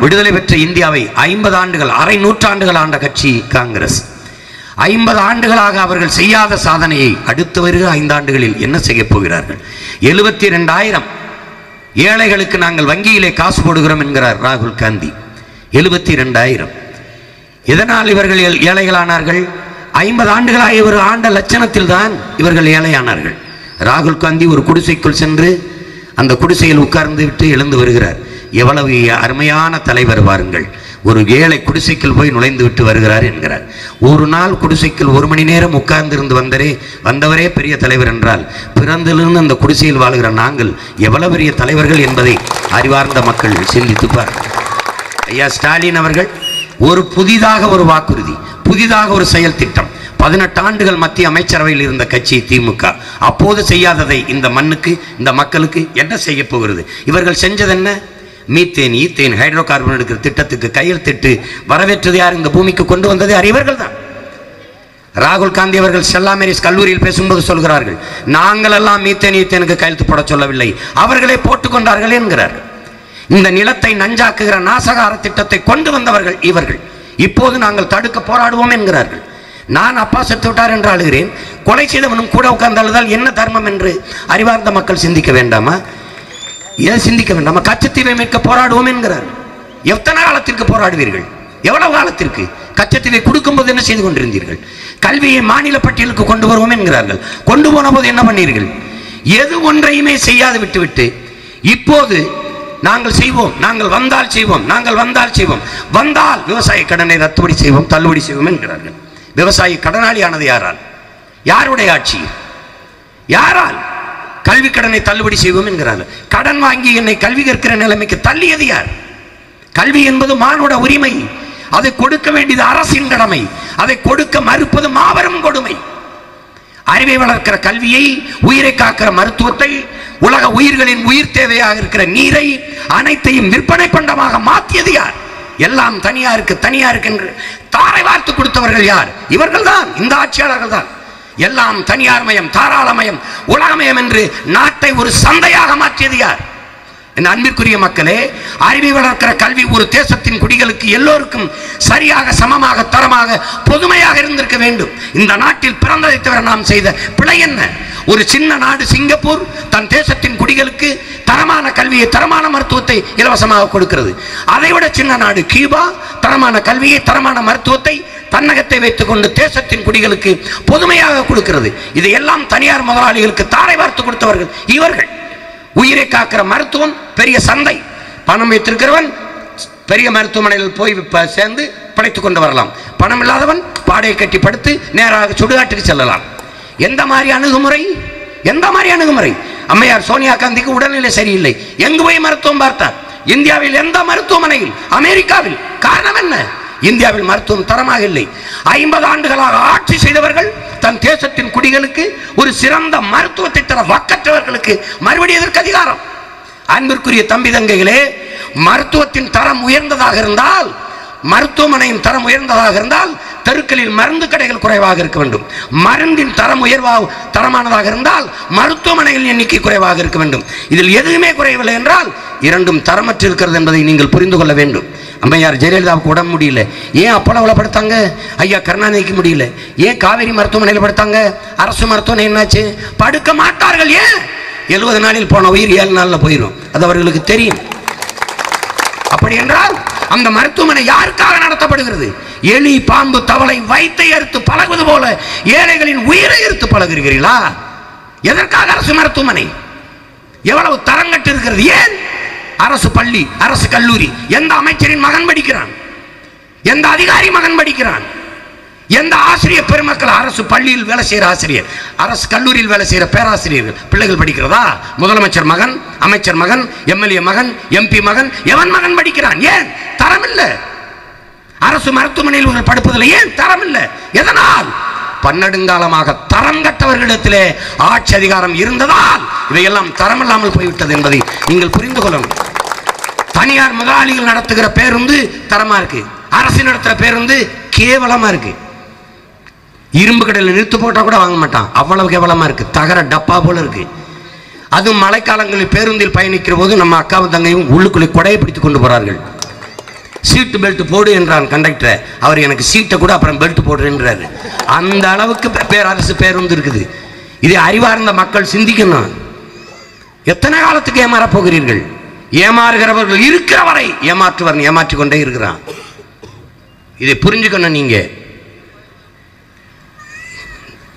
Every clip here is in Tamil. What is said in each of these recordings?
விடுதலை பெற்ற இந்தியாவை 50 ஆண்டுகள், அரை நூற்றாண்டுகள் ஆண்ட கட்சி காங்கிரஸ். 50 ஆண்டுகளாக அவர்கள் செய்யாத சாதனையை அடுத்து வருகிற 5 ஆண்டுகளில் என்ன செய்ய போகிறார்கள்? 72,000 ஏழைகளுக்கு நாங்கள் வங்கியிலே காசு போடுகிறோம் என்கிறார் ராகுல் காந்தி. 72,000. எதனால் இவர்கள் ஏழைகளானார்கள்? 50 ஆண்டுகளாக இவர் ஆண்ட லட்சணத்தில் தான் இவர்கள் ஏழையானார்கள். ராகுல் காந்தி ஒரு குடிசைக்குள் சென்று அந்த குடிசையில் உட்கார்ந்து விட்டு எழுந்து வருகிறார். எவ்வளவு அருமையான தலைவர் பாருங்கள். ஒரு ஏழை குடிசைக்குள் போய் நுழைந்து விட்டு வருகிறார் என்கிறார். ஒரு நாள் குடிசைக்குள் 1 மணி நேரம் உட்கார்ந்திருந்து வந்தவரே பெரிய தலைவர் என்றால், பிறந்திலிருந்து அந்த குடிசையில் வாழ்கிற நாங்கள் எவ்வளவு பெரிய தலைவர்கள் என்பதை அறிவார்ந்த மக்கள் சிந்தித்துப்பார். ஐயா ஸ்டாலின் அவர்கள் புதிதாக ஒரு வாக்குறுதி, புதிதாக ஒரு செயல் திட்டம். 18 ஆண்டுகள் மத்திய அமைச்சரவையில் இருந்த கட்சி திமுக. அப்போது செய்யாததை இந்த மண்ணுக்கு, இந்த மக்களுக்கு என்ன செய்ய போகிறது? இவர்கள் செஞ்சது என்ன? மீத்தேன், ஈத்தேன், ஹைட்ரோ கார்பன் எடுக்கிற திட்டத்துக்கு கையெழுத்திட்டு வரவேற்றது யார்? இந்த பூமிக்கு கொண்டு வந்தது யார்? இவர்கள் தான். ராகுல் காந்தி அவர்கள் ஸ்டெல்லா மேரிஸ் கல்லூரியில் பேசும்போது சொல்கிறார்கள், நாங்கள் எல்லாம் மீத்தேன், ஈத்தேனுக்கு கையெழுத்து போட சொல்லவில்லை, அவர்களே போட்டுக்கொண்டார்கள் என்கிறார். இந்த நிலத்தை நஞ்சாக்குகிற நாசகார திட்டத்தை கொண்டு வந்தவர்கள் இவர்கள். இப்போது நாங்கள் தடுக்க போராடுவோம் என்கிறார்கள். நான் அப்பா செத்து விட்டார் என்று அழுகிறேன், கொலை செய்தவனும் கூட உட்கார்ந்து அழுதால் என்ன தர்மம் என்று அறிவார்ந்த மக்கள் சிந்திக்க வேண்டாமா? ஏன் சிந்திக்க வேண்டாமா? கச்சத்தீவை மீட்க போராடுவோம் என்கிறார். எத்தனை காலத்திற்கு போராடுவீர்கள்? எவ்வளவு காலத்திற்கு? கச்சத்தீவை கொடுக்கும் போது என்ன செய்து கொண்டிருந்தீர்கள்? கல்வியை மாநில பட்டியலுக்கு கொண்டு வருவோம் என்கிறார்கள். கொண்டு போன போது என்ன பண்ணீர்கள்? எது ஒன்றையுமே செய்யாது விட்டுவிட்டு இப்போது நாங்கள் செய்வோம், நாங்கள் வந்தால் செய்வோம், நாங்கள் வந்தால் செய்வோம், வந்தால் விவசாய கடனை ரத்துபடி செய்வோம், தள்ளுபடி செய்வோம் என்கிறார்கள். விவசாயி கடனாளியானது யாரால்? யாருடைய ஆட்சி? யாரால்? கல்வி கடனை தள்ளுபடி செய்வோம் என்கிறார்கள். கடன் வாங்கி என்னை கல்வி கற்கிற நிலைமைக்கு தள்ளியது யார்? கல்வி என்பது மானுட உரிமை, அதை கொடுக்க வேண்டியது அரசின் கடமை, அதை கொடுக்க மறுப்பது மாபெரும் கொடுமை. அறிவை வளர்க்கிற கல்வியை, உயிரை காக்கிற மருத்துவத்தை, உலக உயிர்களின் உயிர் தேவையாக இருக்கிற நீரை அனைத்தையும் விற்பனை பண்டமாக மாற்றியது யார்? எல்லாம் தனியாருக்கு தனியாருக்கு என்று தாரை வார்த்து கொடுத்தவர்கள் யார்? இவர்கள் தான், இந்த ஆட்சியாளர்கள் தான். எல்லாம் தனியார்மயம், தாராளமயம், உலகமயம் என்று நாட்டை ஒரு சந்தையாக மாற்றியது யார்? என் அன்பிற்குரிய மக்களே, அறிவை வளர்க்கிற கல்வி ஒரு தேசத்தின் குடிகளுக்கு எல்லோருக்கும் சரியாக, சமமாக, தரமாக, பொதுமையாக இருந்திருக்க வேண்டும். இந்த நாட்டில் பிறந்ததை தவிர நாம் செய்த பிழை என்ன? ஒரு சின்ன நாடு சிங்கப்பூர் தன் தேசத்தின் குடிகளுக்கு தரமான கல்வியை, தரமான மருத்துவத்தை இலவசமாக கொடுக்கிறது. அதைவிட சின்ன நாடு கியூபா தரமான கல்வியை, தரமான மருத்துவத்தை தன்னகத்தை வைத்துக் கொண்டு தேசத்தின் குடிகளுக்கு பொதுமையாக கொடுக்கிறது. இதையெல்லாம் தனியார் முதலாளிகளுக்கு தாரை வார்த்து கொடுத்தவர்கள் இவர்கள். உயிரை காக்கிற மருத்துவம் பெரிய சந்தை. பணம் வைத்திருக்கிறவன் பெரிய மருத்துவமனையில் போய் சேர்ந்து படைத்துக் கொண்டு வரலாம். பணம் இல்லாதவன் பாடையை கட்டி படுத்து நேராக சுடுகாட்டுக்கு செல்லலாம். எந்த மாதிரி அணுகுமுறை? எந்த மாதிரி அணுகுமுறை? அம்மையார் சோனியா காந்திக்கு உடல்நிலை சரியில்லை, எங்கு போய் மருத்துவம் பார்த்தார்? இந்தியாவில் எந்த மருத்துவமனையில்? அமெரிக்காவில். காரணம் என்ன? இந்தியாவில் மருத்துவம் தரமாக இல்லை. 50 ஆண்டுகளாக ஆட்சி செய்தவர்கள் தன் தேசத்தின் குடிகளுக்கு ஒரு சிறந்த மருத்துவத்தை தர வக்கற்றவர்களுக்கு மறுபடியும் எதற்கு அதிகாரம்? அன்பிற்குரிய தம்பி தங்கைகளே, மருத்துவத்தின் தரம் உயர்ந்ததாக இருந்தால், மருத்துவமனையின் தரம் உயர்ந்ததாக இருந்தால் தெருக்களில் மருந்து கடைகள் குறைவாக இருக்க வேண்டும். மருந்தின் தரம் தரமானதாக இருந்தால் மருத்துவமனைகளின் எண்ணிக்கை குறைவாக இருக்க வேண்டும். இதில் எதுவுமே குறையவில்லை என்றால் இரண்டும் தரமற்று இருக்கிறது என்பதை நீங்கள் புரிந்து கொள்ள வேண்டும். அம்மையார் ஜெயலலிதாவுக்கு உடம்பு முடியல, ஏன் அப்போலோவில் படுத்தாங்க? ஐயா கருணாநிதிக்கு முடியல, ஏன் காவேரி மருத்துவமனையில் படுத்தாங்க? அரசு மருத்துவமனை என்னாச்சு? படுக்க மாட்டார்கள். ஏன்? 70 நாளில் போன உயிர் 7 நாளில் போயிடும். அது அவர்களுக்கு தெரியும். அப்படி என்றால் அந்த மருத்துவமனை யாருக்காக நடத்தப்படுகிறது? எலி, பாம்பு, தவளை வயிற்றை அறுத்து பழகுவது போல ஏழைகளின் உயிரை அறுத்து பழகுகிறீர்களா? எதற்காக அரசு மருத்துவமனை? எவ்வளவு தரங்கட்டு இருக்கிறது? ஏன்? அரசு பள்ளி, அரசு கல்லூரி எந்த அமைச்சரின் மகன் படிக்கிறான்? எந்த அதிகாரி மகன் படிக்கிறான்? எந்த ஆசிரியர் பெருமக்கள்? அரசு பள்ளியில் வேலை செய்கிற ஆசிரியர், அரசு கல்லூரியில் வேலை செய்கிற பேராசிரியர்கள் பிள்ளைகள் படிக்கிறதா? முதலமைச்சர் மகன், அமைச்சர் மகன், எம்எல்ஏ மகன், எம்பி மகன், எவன் மகன் படிக்கிறான்? ஏன்? தரம் இல்லை. அரசு மருத்துவமனையில் படுப்பதில் ஏன் தரம் இல்லை? எதனால்? பன்னெடுங்காலமாக தரம் கட்டவர்களிடத்திலே ஆட்சி அதிகாரம் இருந்ததால் இவையெல்லாம் தரம் இல்லாமல் போய்விட்டது என்பதை நீங்கள் புரிந்து கொள்ளணும். தனியார் முதலாளிகள் நடத்துகிற பேருந்து தரமா இருக்கு, அரசு நடத்துகிற பேருந்து கேவலமா இருக்கு. இரும்பு கடையில் நிறுத்து போட்டா கூட வாங்க மாட்டான், அவ்வளவு கேவலமா இருக்கு. தகர டப்பா போல இருக்கு. அதுவும் மழைக்காலங்களில் பேருந்தில் பயணிக்கிற போது நம்ம அக்காவும் தங்கையும் உள்ளுக்குள்ளே கொடையை பிடித்துக் கொண்டு போறார்கள். சீட்டு பெல்ட் போடு என்றான் கண்டக்டர். அவர் எனக்கு சீட்டை கூட அப்புறம் பெல்ட் போடுறேன்றாரு. அந்த அளவுக்கு பேரரசு பேருந்து இருக்குது. இதை அறிவார்ந்த மக்கள் சிந்திக்கணும். எத்தனை காலத்துக்கு ஏமாறப் போகிறீர்கள்? ஏமாறுகிறவர்கள் இருக்கிற வரை ஏமாற்றுவன் ஏமாற்றிக் கொண்டே இருக்கிறான். இதை புரிஞ்சுக்கணும். நீங்க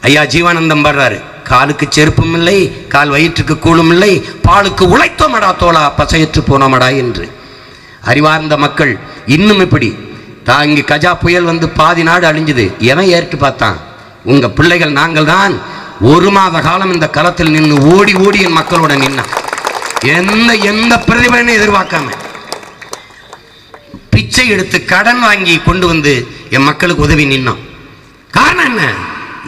ஐயா ஜீவானந்தம் பாடுறாரு, காலுக்கு செருப்பும் இல்லை, கால் வயிற்றுக்கு கூழும் இல்லை, பாலுக்கு உழைத்தோமடா தோளா பசையற்று போனோமடா என்று. அறிவார்ந்த மக்கள் இன்னும் இப்படி தாங்கி கஜா புயல் வந்து பாதி நாடு அழிஞ்சது. எவன் ஏற்று பார்த்தான்? உங்க பிள்ளைகள் நாங்கள் தான். ஒரு மாத காலம் இந்த களத்தில் நின்று ஓடி ஓடி என் மக்களோட நின்ன எந்த பிரதிபலனை எதிர்பார்க்காம பிச்சை எடுத்து கடன் வாங்கி கொண்டு வந்து என் மக்களுக்கு உதவி நின்னோம். காரணம் என்ன?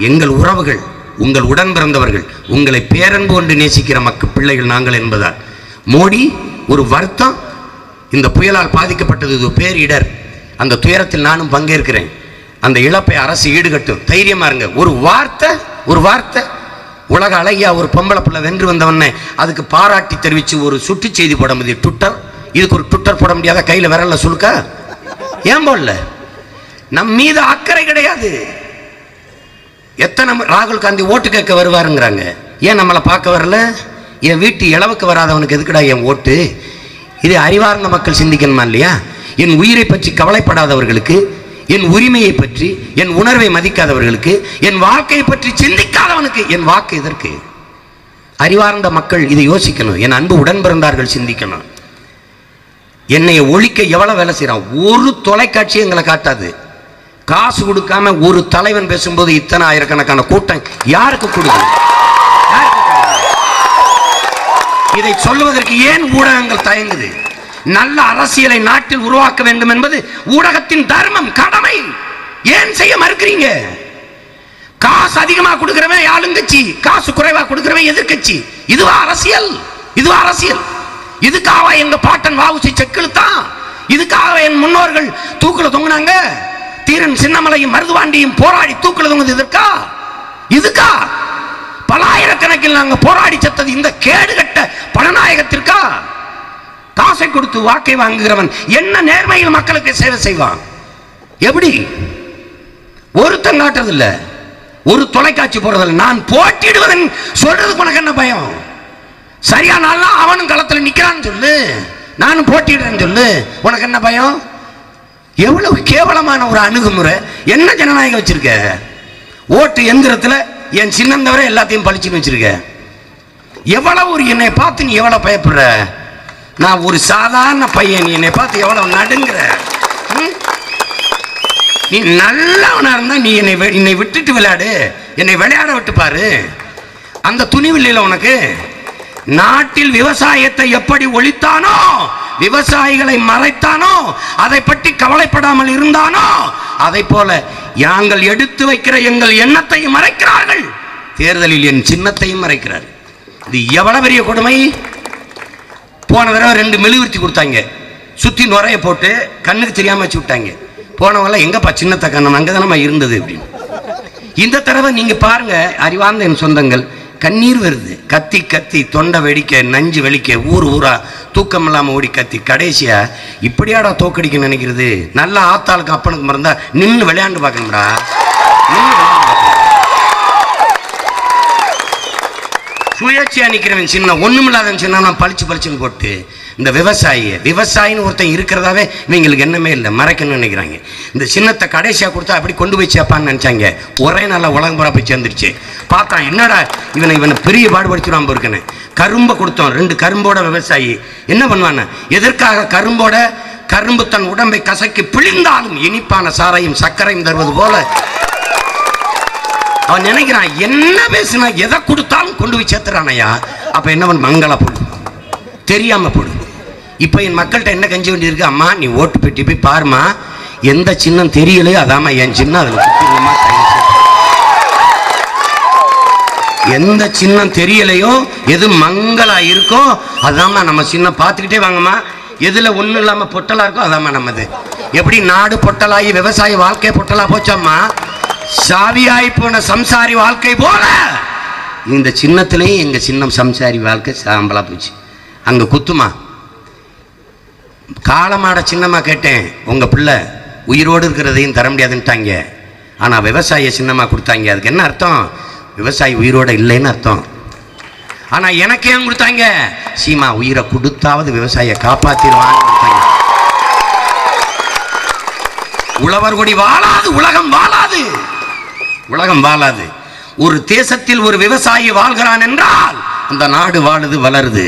எங்கள் உறவுகள், உங்கள் உடன் பிறந்தவர்கள், உங்களை பேரன்பு கொண்டு நேசிக்கிற மக்கள் பிள்ளைகள் நாங்கள் என்பதால். மோடி ஒரு வருத்தம், இந்த புயலால் பாதிக்கப்பட்டது இது பேரிடர், அந்த துயரத்தில் நானும் பங்கேற்கிறேன், அந்த இழப்பை அரசு ஈடுகட்டும், தைரியமா இருங்க. ஒரு வார்த்தை உலக அழகியா ஒரு பொம்பளை பிள்ளை வென்று வந்தவனே அதுக்கு பாராட்டி தெரிவித்து ஒரு சுட்டு செய்தி போட முடியும். ட்விட்டர், இதுக்கு ஒரு ட்விட்டர் போட முடியாத? கையில் விரல்ல சுழுக்கா? ஏன் போடல? நம் மீது அக்கறை கிடையாது. எத்தனை ராகுல் காந்தி ஓட்டு கேட்க வருவாருங்கிறாங்க, ஏன் நம்மளை பார்க்க வரல? என் வீட்டு இளவுக்கு வராதவனுக்கு எதுக்குடா என் ஓட்டு? இதை அறிவார்ந்த மக்கள் சிந்திக்கணுமா இல்லையா? என் உயிரை பற்றி கவலைப்படாதவர்களுக்கு, என் உரிமையை பற்றி, என் உணர்வை மதிக்காதவர்களுக்கு, என் வாழ்க்கையை பற்றி சிந்திக்காதவனுக்கு என் வாக்கு எதற்கு? அறிவார்ந்த மக்கள் இதை யோசிக்கணும். என் அன்பு உடன் பிறந்தார்கள் சிந்திக்கணும். என்னை ஒழிக்க எவ்வளவு வேலை செய்யறான். ஒரு தொலைக்காட்சி எங்களை காட்டாது. காசு கொடுக்காம ஒரு தலைவன் பேசும்போது இத்தனை ஆயிரக்கணக்கான கூட்டம் யாருக்கு கொடுக்கும்? இதை சொல்வதற்கு ஏன் ஊடகங்கள் தயங்குது? நல்ல அரசியலை நாட்டில் உருவாக்க வேண்டும் என்பது ஊடகத்தின் தர்மம், கடமை. ஏன் செய்ய மறுக்கிறீங்க? காசு அதிகமா கொடுக்கிறவன் ஆளுங்கட்சி, காசு குறைவா கொடுக்கிறவன் எதிர்கட்சி. இதுவா அரசியல்? இதுவா அரசியல்? இதுக்காக எங்க பாட்டன் வாவுசி செக்கிழுத்தான்? இதுக்காக என் முன்னோர்கள் தூக்குல தொங்குனாங்க? தீரன் சின்னமலையும் மருதுவாண்டியும் போராடி தூக்குல தொங்குது இதற்கா? இதுக்கா? பலாயிரக்கணக்கில் நாங்க போராடி செத்தது இந்த கேடுகட்ட பணநாயகத்திற்கா? காசை கொடுத்து வாக்கை வாங்குகிறவன் என்ன நேர்மையில் மக்களுக்கு சேவை செய்வான்? எப்படி? ஒருத்தன் காட்டுறதில்ல, ஒரு தொலைக்காட்சி போறதில்லை. நான் போட்டிடுவதன் சொல்றதுக்கு உனக்கு என்ன பயம்? சரியான அவனும் களத்தில் நிக்கிறான்னு சொல்லு, நானும் போட்டிடுறேன்னு சொல்லு, உனக்கு என்ன பயம்? எவ்வளவு கேவலமான ஒரு அணுகுமுறை! என்ன ஜனநாயகம் வச்சிருக்க? ஓட்டு எந்திரத்தில் என் சின்னம் தவிர எல்லாத்தையும் பழிச்சுன்னு வச்சிருக்க. எவ்வளவு ஒரு என்னை பார்த்து நீ எவ்வளவு பயப்படுற? நான் ஒரு சாதாரண பையன், நீ என்னை பார்த்து எவ்வளவு நடுங்குற? நீ நல்லவனா இருந்தா நீ என்னை விட்டுட்டு விளையாடு, என்னை விளையாட விட்டு பாரு. அந்த துணிவில்லையில உனக்கு. நாட்டில் விவசாயத்தை எப்படி ஒழித்தானோ, விவசாயிகளை மறைத்தானோ, அதை பற்றி கவலைப்படாமல் இருந்தானோ, அதை போல நாங்கள் எடுத்து வைக்கிற எங்கள் எண்ணத்தையும் மறைக்கிறார்கள். தேர்தலில் என் சின்னத்தையும் மறைக்கிறார். இது எவ்வளவு பெரிய கொடுமை! போன தடவை 2 மெழுகுவர்த்தி கொடுத்தாங்க, சுத்தி நுரைய போட்டு கண்ணுக்கு தெரியாம வச்சு விட்டாங்க. போனவங்க எங்கப்பா சின்னத்தை கண்ணம், அங்கதானமா இருந்தது அப்படின்னு. இந்த தடவை நீங்க பாருங்க, அறிவார்ந்த என் சொந்தங்கள், கண்ணீர் வருது. கத்தி கத்தி தொண்டை வெடிக்க, நஞ்சு வெளிக்க, ஊர் ஊரா தூக்கம் இல்லாம ஓடி கத்தி, கடைசியா இப்படியாடா தோக்கடிக்க நினைக்கிறது? நல்ல ஆத்தாளுக்கு அப்பனுக்கு மறந்தா நின்று விளையாண்டு பார்க்கணும்டா. சுயேட்சையா நிக்கிறவன் சின்ன, ஒண்ணுமில்லாதவன் சின்ன பளிச்சு பளிச்சுன்னு போட்டு இந்த விவசாயின்னு ஒருத்தன் இருக்கிறதாவே இவங்களுக்கு என்னமே இல்லை, மறைக்கணும்னு நினைக்கிறாங்க. இந்த சின்னத்தை கடைசியா கொடுத்தா அப்படி கொண்டு போய் சேர்ப்பான்னு நினைச்சாங்க. ஒரே நாள உலகம் பூரா போய் சேர்ந்துருச்சு. பார்த்தா என்னடா இவனை பெரிய பாடுபடுத்திடுவான் இருக்குன்னு கரும்பை கொடுத்தோம். 2 கரும்போட விவசாயி என்ன பண்ணுவான? எதற்காக? கரும்பு தன் உடம்பை கசக்கி பிழிந்தாலும் இனிப்பான சாரையும் சர்க்கரையும் தருவது போல அவன் நினைக்கிறான். என்ன பேசினா எதை கொடுத்தாலும் கொண்டு போய் சேர்த்துறானையா. அப்ப என்ன பண்ண? மங்களா போடு, தெரியாம போடு. இப்ப என் மக்கள்கிட்ட என்ன கஞ்சி வேண்டி இருக்கு? அம்மா நீ ஓட்டு பெட்டி போய் பாருமா, எந்த சின்னம் தெரியலையோ அதாம்மா என் சின்னம், அதுல எந்த சின்னம் தெரியலையோ, எது மங்களா இருக்கோ அதாம்மா நம்ம சின்னம். பார்த்துக்கிட்டே வாங்கம்மா, எதுல ஒண்ணும் இல்லாம பொட்டலா இருக்கோ அதாம்மா நம்மது. எப்படி நாடு பொட்டலாகி விவசாய வாழ்க்கை பொட்டலா போச்சாம்மா, சாவியாய் போன சம்சாரி வாழ்க்கை போல இந்த சின்னத்திலேயே எங்க சின்னம் சம்சாரி வாழ்க்கை சாம்பலா போச்சு. அங்க குத்துமா, காலமாட சின்னம்மா கேட்டேன், உங்கள் பிள்ளை உயிரோடு இருக்கிறதையும் தர முடியாதுன்ட்டாங்க, ஆனால் விவசாய சின்னம்மா கொடுத்தாங்க. அதுக்கு என்ன அர்த்தம்? விவசாயி உயிரோடு இல்லைன்னு அர்த்தம். ஆனால் எனக்கு ஏன் கொடுத்தாங்க? சீமா உயிரை கொடுத்தாவது விவசாயியை காப்பாற்றிடுவான்னு கொடுத்தாங்க. உழவர் கொடி வாழாது, உலகம் வாழாது, உலகம் வாழாது. ஒரு தேசத்தில் ஒரு விவசாயி வாழ்கிறான் என்றால் அந்த நாடு வாழுது, வளருது.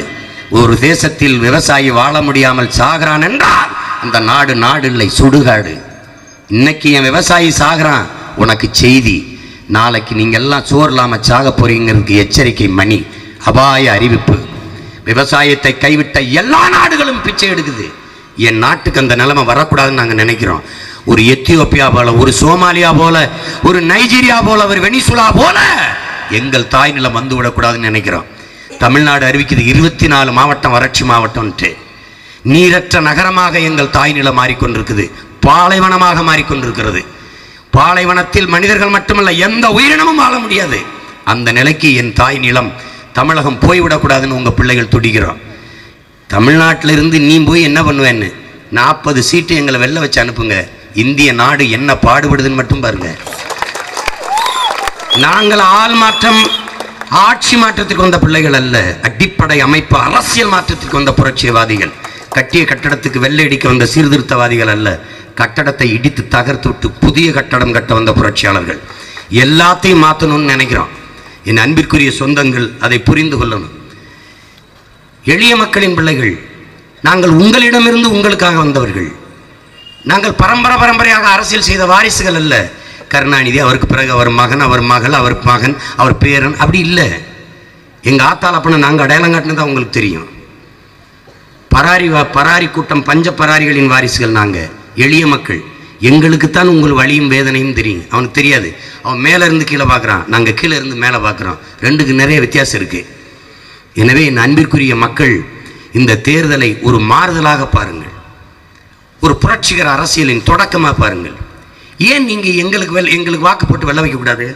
ஒரு தேசத்தில் விவசாயி வாழ முடியாமல் சாகிறான் என்றால் அந்த நாடு நாடு இல்லை, சுடுகாடு. இன்னைக்கு என் விவசாயி சாகிறான், உனக்கு செய்தி. நாளைக்கு நீங்க எல்லாம் சோறு இல்லாம சாக போறீங்கிறதுக்கு எச்சரிக்கை மணி, அபாய அறிவிப்பு. விவசாயத்தை கைவிட்ட எல்லா நாடுகளும் பிச்சை எடுக்குது. என் நாட்டுக்கு அந்த நிலைமை வரக்கூடாதுன்னு நாங்கள் நினைக்கிறோம். ஒரு எத்தியோப்பியா போல, ஒரு சோமாலியா போல, ஒரு நைஜீரியா போல, ஒரு வெனிசுலா போல எங்கள் தாய் நிலம் வந்து விடக்கூடாதுன்னு நினைக்கிறோம். தமிழ்நாடு அறிவிக்குது 24 மாவட்டம் வறட்சி மாவட்டம்ட்டு. நீரற்ற நகரமாக எங்கள் தாய் நிலம் மாறிக்கொண்டிருக்குது, பாலைவனமாக மாறிக்கொண்டிருக்கிறது. பாலைவனத்தில் மனிதர்கள் மட்டுமல்ல, எந்த உயிரினமும் வாழ முடியாது. அந்த நிலைக்கு என் தாய் நிலம் தமிழகம் போய்விடக்கூடாதுன்னு உங்கள் பிள்ளைகள் துடிக்கிறோம். தமிழ்நாட்டில் இருந்து நீ போய் என்ன பண்ணுவேன்னு 40 சீட்டு எங்களை வெளில வச்சு அனுப்புங்க. இந்திய நாடு என்ன பாடுபடுதுன்னு மட்டும் பாருங்க. நாங்கள் ஆள் மாற்றம், ஆட்சி மாற்றத்துக்கு வந்த பிள்ளைகள் அல்ல, அடிப்படை அமைப்பு அரசியல் மாற்றத்துக்கு வந்த புரட்சிவாதிகள். கட்டிய கட்டடத்துக்கு வெள்ளை அடிக்க வந்த சீர்திருத்தவாதிகள் அல்ல, கட்டடத்தை இடித்து தகர்த்து விட்டு புதிய கட்டடம் கட்ட வந்த புரட்சியாளர்கள். எல்லாத்தையும் மாற்றணும்னு நினைக்கிறோம். என் அன்பிற்குரிய சொந்தங்கள் அதை புரிந்து கொள்ளணும். எளிய மக்களின் பிள்ளைகள் நாங்கள், உங்களிடமிருந்து உங்களுக்காக வந்தவர்கள். நாங்கள் பரம்பரையாக அரசியல் செய்த வாரிசுகள் அல்ல. கருணாநிதி, அவருக்கு பிறகு அவர் மகன், அவர் மகள், அவர் மகன், அவர் பேரன், அப்படி இல்லை. எங்கள் ஆத்தாள் அப்பனை நாங்கள் அடையாளம் காட்டினது உங்களுக்கு தெரியும். பராரி கூட்டம், பஞ்ச பராரிகளின் வாரிசுகள் நாங்கள், எளிய மக்கள். எங்களுக்குத்தான் உங்கள் வலியும் வேதனையும் தெரியும், அவனுக்கு தெரியாது. அவன் மேலே இருந்து கீழே பார்க்குறான், நாங்கள் கீழே இருந்து மேலே பார்க்குறோம். ரெண்டுக்கு நிறைய வித்தியாசம் இருக்குது. எனவே என் அன்பிற்குரிய மக்கள், இந்த தேர்தலை ஒரு மாறுதலாக பாருங்கள், ஒரு புரட்சிகர அரசியலின் தொடக்கமாக பாருங்கள். ஏன் நீங்கள் எங்களுக்கு வாக்கு போட்டு வெள்ள வைக்கக்கூடாது?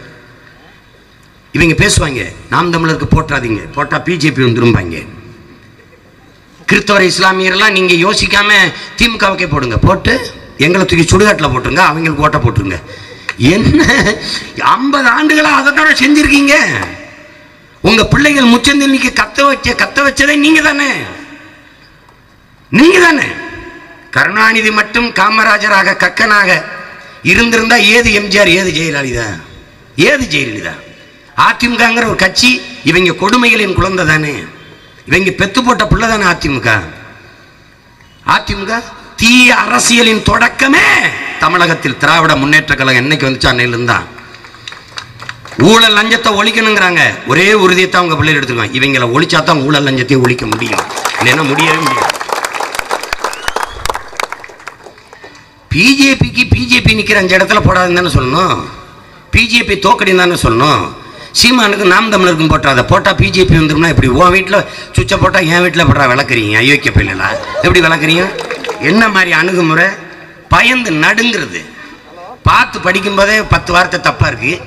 இவங்க பேசுவாங்க, நாம் தமிழருக்கு போட்டாதீங்க, போட்டால் பிஜேபி வந்துரும்பாங்க. கிறிஸ்தவ இஸ்லாமியரெல்லாம் நீங்கள் யோசிக்காம திமுகவுக்கே போடுங்க, போட்டு எங்களை தூக்கி சுடுகாட்டில் போட்டுருங்க, அவங்களுக்கு ஓட்ட போட்டுருங்க. என்ன 50 ஆண்டுகளாக அதை தானே செஞ்சுருக்கீங்க. உங்கள் பிள்ளைகள் முச்சந்தினிக்கு கத்த வச்சதே நீங்கள் தானே, நீங்கள் தானே. கருணாநிதி மட்டும் காமராஜராக கக்கனாக இருந்திருந்தா ஏது எம்ஜிஆர், ஏது ஜெயலலிதா, ஏது ஜெயலலிதா? அதிமுகங்கிற ஒரு கட்சி இவங்க கொடுமைகளின் குழந்தை தானே, இவங்க பெத்து போட்ட பிள்ளை தானே அதிமுக. அதிமுக தீய அரசியலின் தொடக்கமே தமிழகத்தில் திராவிட முன்னேற்ற கழகம் என்னைக்கு வந்துச்சு, அன்னையிலிருந்து தான். ஊழல் லஞ்சத்தை ஒழிக்கணுங்கிறாங்க, ஒரே உறுதியத்தை அவங்க பிள்ளைகள் எடுத்துக்குவாங்க. இவங்களை ஒழிச்சா தான் ஊழல் லஞ்சத்தை ஒழிக்க முடியும், இல்லைன்னா முடியவே முடியாது. பிஜேபி நிற்கிற 5 இடத்துல போடாதுன்னு தானே சொல்லணும், பிஜேபி தோக்கடின்னு தானே சொல்லணும். சீமானுக்கு நாம் தமிழருக்கும் போட்டாத, போட்டால் பிஜேபி வந்துடும்னா எப்படி? உன் வீட்டில் சுவிட்சை போட்டால் என் வீட்டில் போட்டா விளக்குறீங்க, அயோக்கிய பிள்ளைல எப்படி விளக்குறீங்க? என்ன மாதிரி அணுகுமுறை? பயந்து நடுங்கிறது. பார்த்து படிக்கும்போதே 10 வார்த்தை தப்பாக இருக்குது.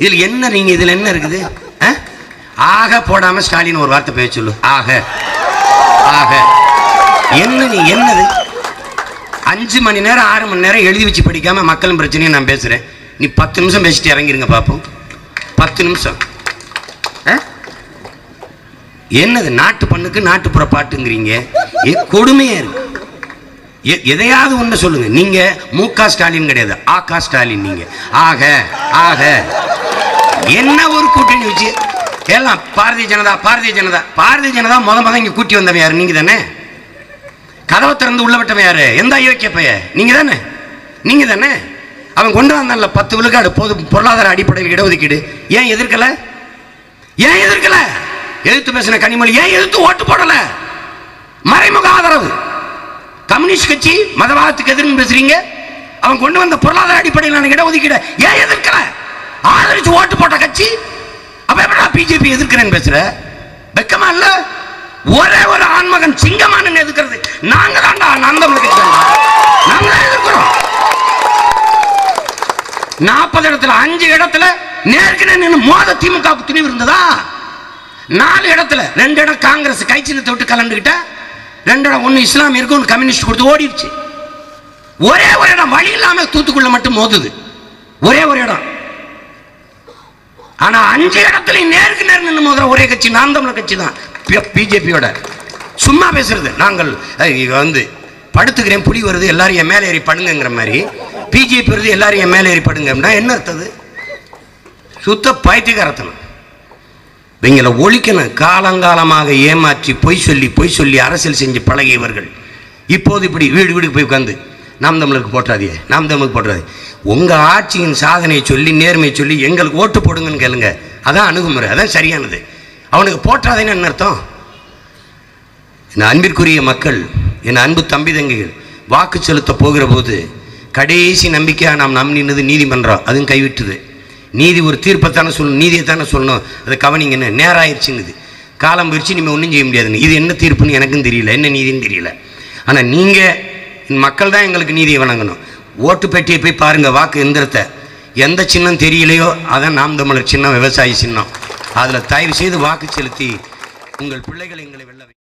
இதில் என்ன, நீங்கள் இதில் என்ன இருக்குது? ஆக போடாமல் ஸ்டாலின் ஒரு வார்த்தை பேச சொல்லு, ஆக ஆக. என்ன நீ என்னது? 5 மணி நேரம் 6 மணி நேரம் எழுதி வச்சு படிக்காம மக்களின் பிரச்சனையை நான் பேசுறேன். நீ 10 நிமிஷம் பேசிட்டு இறங்கிருங்க பார்ப்போம். 10 நிமிஷம் என்னது? நாட்டு பண்ணுக்கு நாட்டுப்புற பாட்டுங்கிறீங்க, கொடுமையா இருக்கு. எதையாவது ஒண்ணு சொல்லுங்க. நீங்க முக ஸ்டாலின் கிடையாது, ஆகா ஸ்டாலின். நீங்க ஆக ஆக என்ன ஒரு கூட்டணி வச்சு எல்லாம் பாரதிய ஜனதா முத இங்க கூட்டி வந்தவன் யாரு? நீங்க தானே. கதவை திறந்து உள்ள விட்டவன் யாரு? எந்த அயோக்கிய பைய? நீங்க தானே, நீங்க தானே. அவன் கொண்டு வந்தான்ல 10 விழுக்காடு பொருளாதார அடிப்படையில் இடஒதுக்கீடு. ஏன் எதிர்க்கல? எதிர்த்து பேசின கனிமொழி ஏன் எதிர்த்து ஓட்டு போடல? மறைமுக ஆதரவு. கம்யூனிஸ்ட் கட்சி மதவாதத்துக்கு எதிர்ப்பு பேசுறீங்க, அவன் கொண்டு வந்த பொருளாதார அடிப்படையில் இடஒதுக்கீடு ஏன் எதிர்க்கல? ஆதரிச்சு ஓட்டு போட்ட கட்சி அப்ப எப்படா பிஜேபி எதிர்க்கிறேன்னு பேசுற? வெக்கமா இல்ல? ஒரே ஒரு ஆண்மகன் சிங்கமான எதிர்க்கிறது நாங்க தான்டா, நாங்க எதிர்க்கிறோம். 40 இடத்துல 5 இடத்துல நேர்கிட்ட மோத திமுக துணிவு இருந்ததா? 4 இடத்துல 2 இடம் காங்கிரஸ் கை சின்னத்தை விட்டு கலந்துகிட்ட, 2 இடம், ஒன்று இஸ்லாமியருக்கு, ஒன்று கம்யூனிஸ்ட் கொடுத்து ஓடிடுச்சு. ஒரே ஒரு இடம் வழி இல்லாம தூத்துக்குள்ள மட்டும் மோதுது, ஒரே ஒரு இடம். ஆனா 5 இடத்துல நேருக்கு நேர் நின்று மோதுற ஒரே கட்சி நாம் தமிழர் கட்சி தான், பிஜேபியோட. சும்மா பேசுறது, நாங்கள் வந்து படுத்துக்கிறேன் புலி வருது எல்லாரும் என் மேலே ஏறி படுங்கிற மாதிரி, பிஜேபி வருது எல்லாரும் என் மேலே ஏறி படுங்கன்னா என்ன அர்த்தது? சுத்த பைத்தியகாரத்தனம். இவங்களை ஒழிக்கணும். காலங்காலமாக ஏமாற்றி பொய் சொல்லி அரசியல் செஞ்சு பழகியவர்கள் இப்போது இப்படி வீடுக்கு போய் உட்காந்து நாம் தமிழருக்கு போட்டாதே, நாம் தமிழுக்கு போட்டாதே. உங்க ஆட்சியின் சாதனையை சொல்லி நேர்மையை சொல்லி எங்களுக்கு ஓட்டு போடுங்கன்னு கேளுங்க. அதான் அணுகுமுறை, அதான் சரியானது. அவனுக்கு போட்டாதேன்னு என்ன அர்த்தம்? என் அன்பிற்குரிய மக்கள், என் அன்பு தம்பி தங்கிகள், வாக்கு செலுத்த போகிற போது கடைசி நம்பிக்கையாக நாம் நம்பினது நீதிமன்றம், அதுவும் கைவிட்டுது. நீதி ஒரு தீர்ப்பைத்தானே சொல்லணும், நீதியைத்தானே சொல்லணும். அதை கவனிங்கன்னு நேராயிருச்சுங்குது. காலம் பிரிச்சு நீங்கள் ஒன்றும் செய்ய முடியாதுன்னு. இது என்ன தீர்ப்புன்னு எனக்கும் தெரியல, என்ன நீதின்னு தெரியல. ஆனால் நீங்கள் மக்கள் தான் எங்களுக்கு நீதியை வழங்கணும். ஓட்டு பெட்டியை போய் பாருங்கள், வாக்கு எந்திரத்தை. எந்த சின்னம் தெரியலையோ அதான் நாம் தமிழர் சின்னம், விவசாயி சின்னம். அதில் தயவு செய்து வாக்கு செலுத்தி உங்கள் பிள்ளைகளை எங்களை வெல்ல